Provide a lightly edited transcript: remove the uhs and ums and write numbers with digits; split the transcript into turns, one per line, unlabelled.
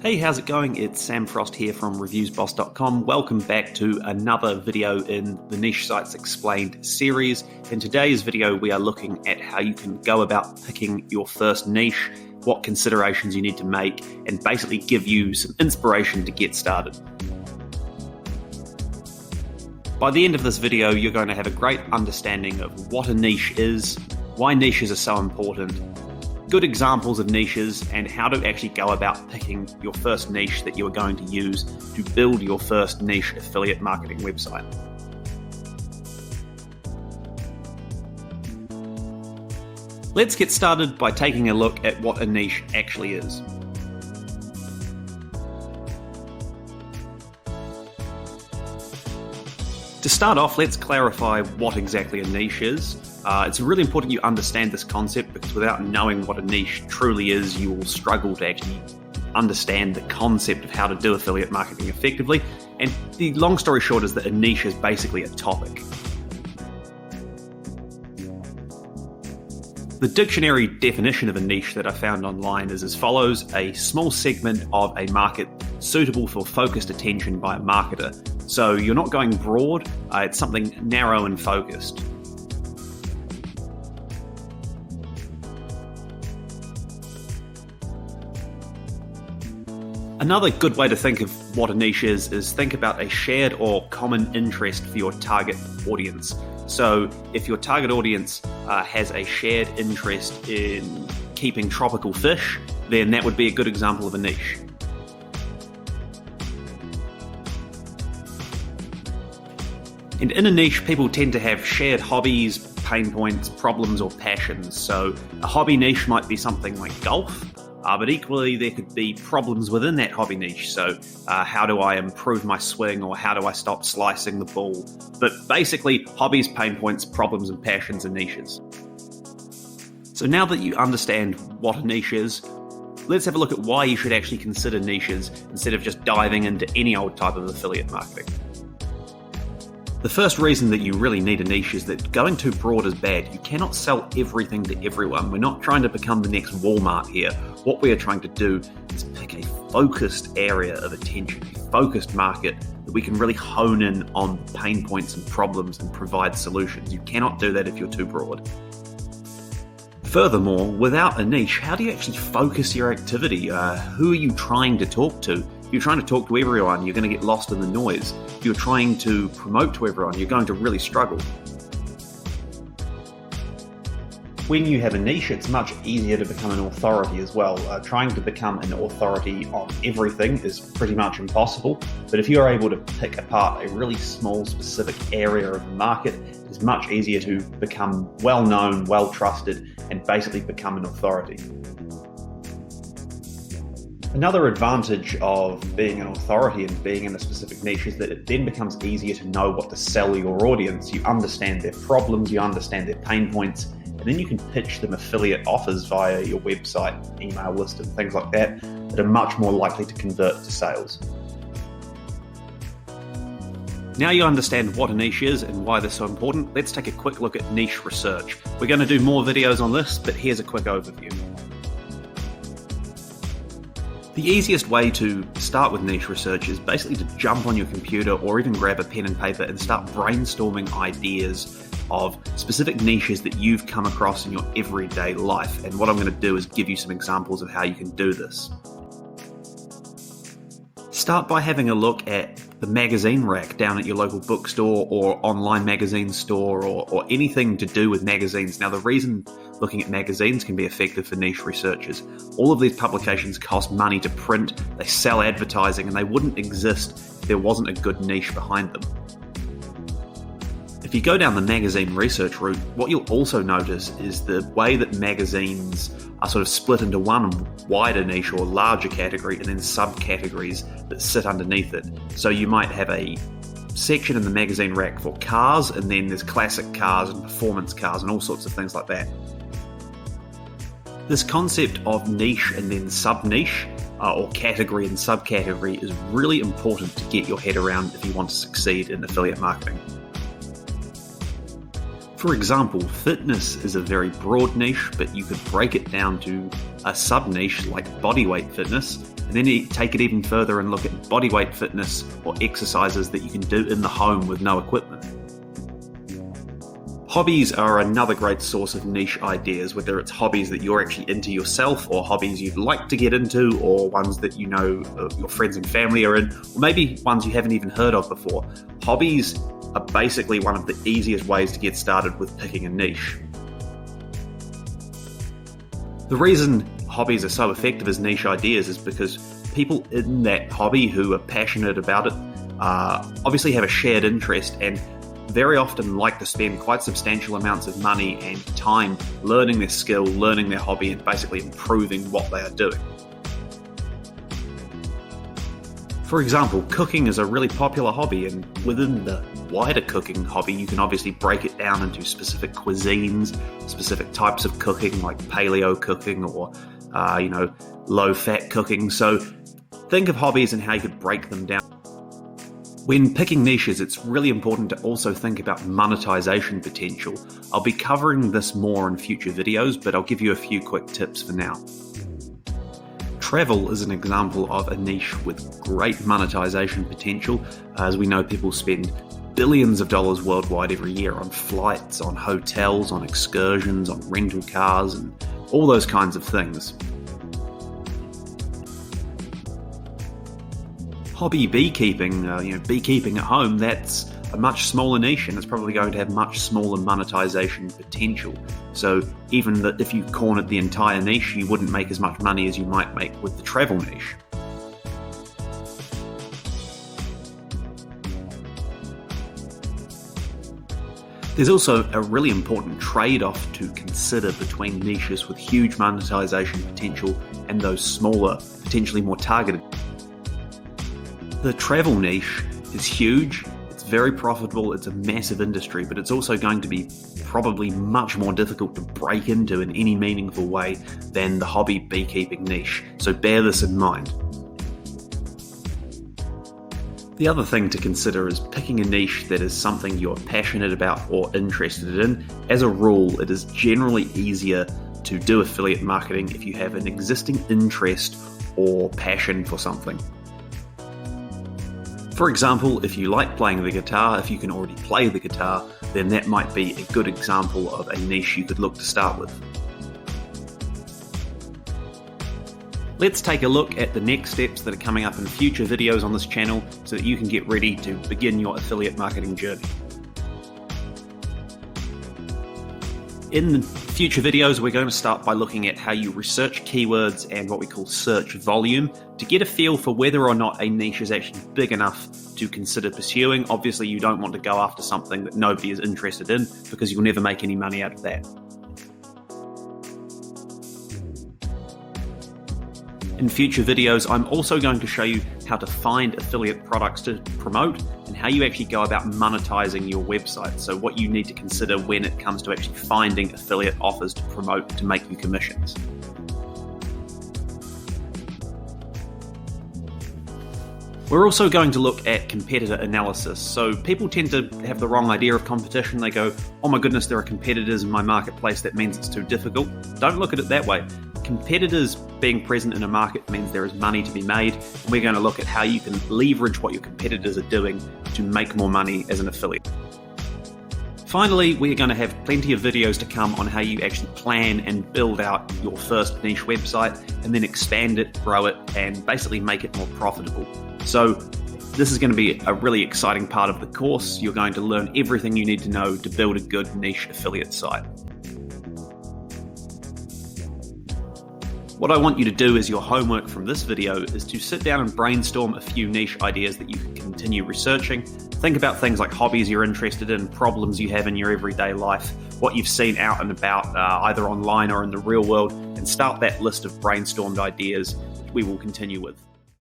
Hey, how's it going? It's Sam Frost here from reviewsboss.com. Welcome back to another video in the Niche Sites Explained series. In today's video, we are looking at how you can go about picking your first niche, what considerations you need to make, and basically give you some inspiration to get started. By the end of this video, you're going to have a great understanding of what a niche is, why niches are so important, good examples of niches, and how to actually go about picking your first niche that you are going to use to build your first niche affiliate marketing website. Let's get started by taking a look at what a niche actually is. To start off, let's clarify what exactly a niche is. It's really important you understand this concept, because without knowing what a niche truly is, you will struggle to actually understand the concept of how to do affiliate marketing effectively. And the long story short is that a niche is basically a topic. The dictionary definition of a niche that I found online is as follows: a small segment of a market suitable for focused attention by a marketer. So you're not going broad, it's something narrow and focused. Another good way to think of what a niche is think about a shared or common interest for your target audience. So if your target audience has a shared interest in keeping tropical fish, then that would be a good example of a niche. And in a niche, people tend to have shared hobbies, pain points, problems, or passions. So a hobby niche might be something like golf. But equally, there could be problems within that hobby niche. So how do I improve my swing, or how do I stop slicing the ball? But basically, hobbies, pain points, problems, and passions are niches. So now that you understand what a niche is, let's have a look at why you should actually consider niches instead of just diving into any old type of affiliate marketing. The first reason that you really need a niche is that going too broad is bad. You cannot sell everything to everyone. We're not trying to become the next Walmart here. What we are trying to do is pick a focused area of attention, a focused market that we can really hone in on pain points and problems and provide solutions. You cannot do that if you're too broad. Furthermore, without a niche, how do you actually focus your activity? Who are you trying to talk to? If you're trying to talk to everyone, you're going to get lost in the noise. If you're trying to promote to everyone, you're going to really struggle. When you have a niche, it's much easier to become an authority as well. Trying to become an authority on everything is pretty much impossible, but if you're able to pick apart a really small, specific area of the market, it's much easier to become well-known, well-trusted, and basically become an authority. Another advantage of being an authority and being in a specific niche is that it then becomes easier to know what to sell your audience. You understand their problems, you understand their pain points, and then you can pitch them affiliate offers via your website, email list, and things like that are much more likely to convert to sales. Now you understand what a niche is and why they're so important, let's take a quick look at niche research. We're going to do more videos on this, but here's a quick overview. The easiest way to start with niche research is basically to jump on your computer or even grab a pen and paper and start brainstorming ideas of specific niches that you've come across in your everyday life. And what I'm going to do is give you some examples of how you can do this. Start by having a look at the magazine rack down at your local bookstore or online magazine store or anything to do with magazines. Now, the reason looking at magazines can be effective for niche researchers, all of these publications cost money to print, they sell advertising, and they wouldn't exist if there wasn't a good niche behind them. If you go down the magazine research route, what you'll also notice is the way that magazines are sort of split into one wider niche or larger category and then subcategories that sit underneath it. So you might have a section in the magazine rack for cars, and then there's classic cars and performance cars and all sorts of things like that. This concept of niche and then sub-niche or category and subcategory is really important to get your head around if you want to succeed in affiliate marketing. For example, fitness is a very broad niche, but you could break it down to a sub-niche like bodyweight fitness, and then you take it even further and look at bodyweight fitness or exercises that you can do in the home with no equipment. Hobbies are another great source of niche ideas, whether it's hobbies that you're actually into yourself or hobbies you'd like to get into or ones that you know your friends and family are in, or maybe ones you haven't even heard of before. Hobbies are basically one of the easiest ways to get started with picking a niche. The reason hobbies are so effective as niche ideas is because people in that hobby who are passionate about it obviously have a shared interest and very often like to spend quite substantial amounts of money and time learning their skill, learning their hobby, and basically improving what they are doing. For example, cooking is a really popular hobby, and within the wider cooking hobby, you can obviously break it down into specific cuisines, specific types of cooking like paleo cooking or low-fat cooking. So think of hobbies and how you could break them down. When picking niches, it's really important to also think about monetization potential. I'll be covering this more in future videos, but I'll give you a few quick tips for now. Travel is an example of a niche with great monetization potential. As we know, people spend billions of dollars worldwide every year on flights, on hotels, on excursions, on rental cars, and all those kinds of things. Hobby beekeeping, beekeeping at home, that's a much smaller niche and it's probably going to have much smaller monetization potential. So even if you cornered the entire niche, you wouldn't make as much money as you might make with the travel niche. There's also a really important trade-off to consider between niches with huge monetization potential and those smaller, potentially more targeted. The travel niche is huge, it's very profitable, it's a massive industry, but it's also going to be probably much more difficult to break into in any meaningful way than the hobby beekeeping niche, so bear this in mind. The other thing to consider is picking a niche that is something you're passionate about or interested in. As a rule, it is generally easier to do affiliate marketing if you have an existing interest or passion for something. For example, if you like playing the guitar, if you can already play the guitar, then that might be a good example of a niche you could look to start with. Let's take a look at the next steps that are coming up in future videos on this channel so that you can get ready to begin your affiliate marketing journey. In future videos, we're going to start by looking at how you research keywords and what we call search volume to get a feel for whether or not a niche is actually big enough to consider pursuing. Obviously, you don't want to go after something that nobody is interested in because you'll never make any money out of that. In future videos, I'm also going to show you how to find affiliate products to promote and how you actually go about monetizing your website. So what you need to consider when it comes to actually finding affiliate offers to promote to make you commissions. We're also going to look at competitor analysis. So people tend to have the wrong idea of competition. They go, oh my goodness, there are competitors in my marketplace. That means it's too difficult. Don't look at it that way. Competitors being present in a market means there is money to be made. And we're going to look at how you can leverage what your competitors are doing to make more money as an affiliate. Finally, we're going to have plenty of videos to come on how you actually plan and build out your first niche website and then expand it, grow it, and basically make it more profitable. So this is going to be a really exciting part of the course. You're going to learn everything you need to know to build a good niche affiliate site. What I want you to do as your homework from this video is to sit down and brainstorm a few niche ideas that you can continue researching. Think about things like hobbies you're interested in, problems you have in your everyday life, what you've seen out and about, either online or in the real world, and start that list of brainstormed ideas, which we will continue with.